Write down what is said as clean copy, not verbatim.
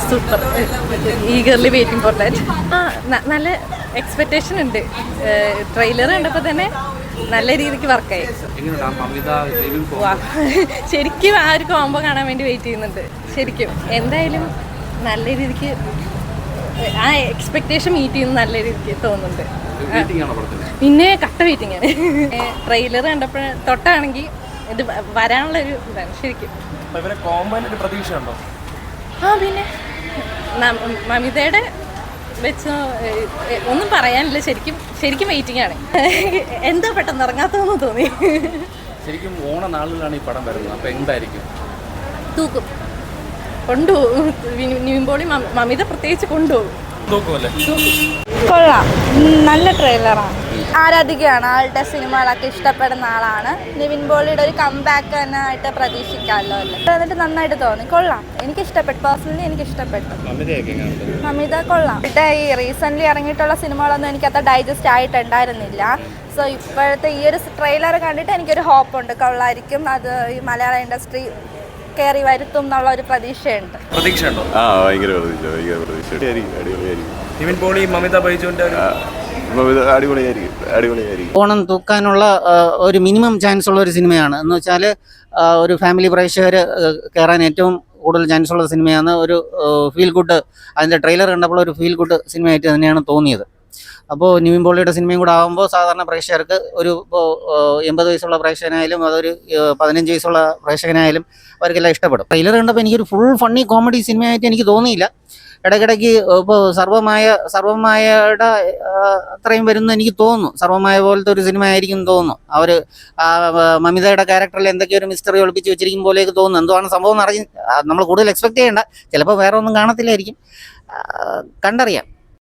Super, eagerly waiting for that. നല്ല expectation ഉണ്ട്. Trailer കണ്ടപ്പോൾ തന്നെ നല്ല രീതിക്ക് വർക്കായി. ശരിക്കും ആ ഒരു കോംബോ കാണാൻ വേണ്ടി വെയിറ്റ് ചെയ്യുന്നുണ്ട്. ശരിക്കും എന്തായാലും നല്ല രീതിക്ക് ആ എക്സ്പെക്റ്റേഷൻ മീറ്റ് ചെയ്യുന്ന നല്ല രീതിക്ക് തോന്നുന്നുണ്ട്. പിന്നെ കട്ട വെയിറ്റിംഗ് ആണ്. ട്രെയിലർ കണ്ടപ്പോൾ തൊട്ടാണെങ്കിൽ ഇത് വരാനുള്ള ഒരു ഇതാണ് ശരിക്കും. പിന്നെ മമിതയുടെ വെച്ച് ഒന്നും പറയാനില്ല. ശരിക്കും വെയിറ്റിംഗ് ആണ്. എന്താ പെട്ടെന്ന് ഇറങ്ങാത്തതെന്ന് തോന്നി. ശരിക്കും ഓണനാളിലാണ് ഈ പടം വരുന്നത്. അപ്പോൾ എന്തായിരിക്കും? തൂക്കും, കൊണ്ടുപോകും. നിവിൻ പോളി മമിത പ്രത്യേകിച്ച് കൊണ്ടുപോകും. കൊള്ളാം, നല്ല ട്രെയിലറാണ്. ആരാധികയാണ്, ആളുടെ സിനിമകളൊക്കെ ഇഷ്ടപ്പെടുന്ന ആളാണ്. നിവിൻ പോളിയുടെ ഒരു കംബാക്ക് തന്നെ ആയിട്ട് പ്രതീക്ഷിക്കാമല്ലോ അല്ലേ. എന്നിട്ട് നന്നായിട്ട് തോന്നി. കൊള്ളാം, എനിക്കിഷ്ടപ്പെട്ടു. പേഴ്സണലി എനിക്കിഷ്ടപ്പെട്ടു. മമിത കൊള്ളാം. ഈ റീസെൻ്റ്ലി ഇറങ്ങിയിട്ടുള്ള സിനിമകളൊന്നും എനിക്കത്ര ഡൈജസ്റ്റ് ആയിട്ടുണ്ടായിരുന്നില്ല. സോ ഇപ്പോഴത്തെ ഈ ഒരു ട്രെയിലർ കണ്ടിട്ട് എനിക്കൊരു ഹോപ്പുണ്ട്, കൊള്ളായിരിക്കും. അത് ഈ മലയാള ഇൻഡസ്ട്രി കയറി വരുത്തും എന്നുള്ള ഒരു പ്രതീക്ഷയുണ്ട്. നിവിൻ പോളി, മമിത ബൈജുവിന്റെ ഓണം തൂക്കാനുള്ള ഒരു മിനിമം ചാൻസ് ഉള്ള ഒരു സിനിമയാണ്. എന്ന് വെച്ചാൽ ഒരു ഫാമിലി പ്രേക്ഷകർ കയറാൻ ഏറ്റവും കൂടുതൽ ചാൻസ് ഉള്ള സിനിമയാണ്. ഒരു ഫീൽ ഗുഡ്, അതിൻ്റെ ട്രെയിലർ കണ്ടപ്പോൾ ഒരു ഫീൽ ഗുഡ് സിനിമയായിട്ട് തന്നെയാണ് തോന്നിയത്. അപ്പോൾ നിവിൻ പോളിയുടെ സിനിമയും കൂടെ ആകുമ്പോൾ സാധാരണ പ്രേക്ഷകർക്ക് ഒരു 80 വയസ്സുള്ള പ്രേക്ഷകനായാലും അതൊരു 15 വയസ്സുള്ള പ്രേക്ഷകനായാലും അവർക്കെല്ലാം ഇഷ്ടപ്പെടും. ട്രെയിലർ കണ്ടപ്പോൾ എനിക്കൊരു ഫുൾ ഫണ്ണി കോമഡി സിനിമയായിട്ട് എനിക്ക് തോന്നിയില്ല. ഇടയ്ക്കിടയ്ക്ക് ഇപ്പോൾ സർവ്വമായയുടെ അത്രയും വരുന്നു എനിക്ക് തോന്നുന്നു. സർവ്വമായ പോലത്തെ ഒരു സിനിമ ആയിരിക്കും തോന്നുന്നു. അവർ മമിതയുടെ ക്യാരക്ടറിൽ എന്തൊക്കെയോ ഒരു മിസ്റ്ററി ഒളിപ്പിച്ച് വെച്ചിരിക്കും പോലെയൊക്കെ തോന്നുന്നു. എന്തുവാണ് സംഭവം എന്ന് നമ്മൾ കൂടുതൽ എക്സ്പെക്ട് ചെയ്യേണ്ട. ചിലപ്പോൾ വേറെ ഒന്നും കാണത്തില്ലായിരിക്കും, കണ്ടറിയാം.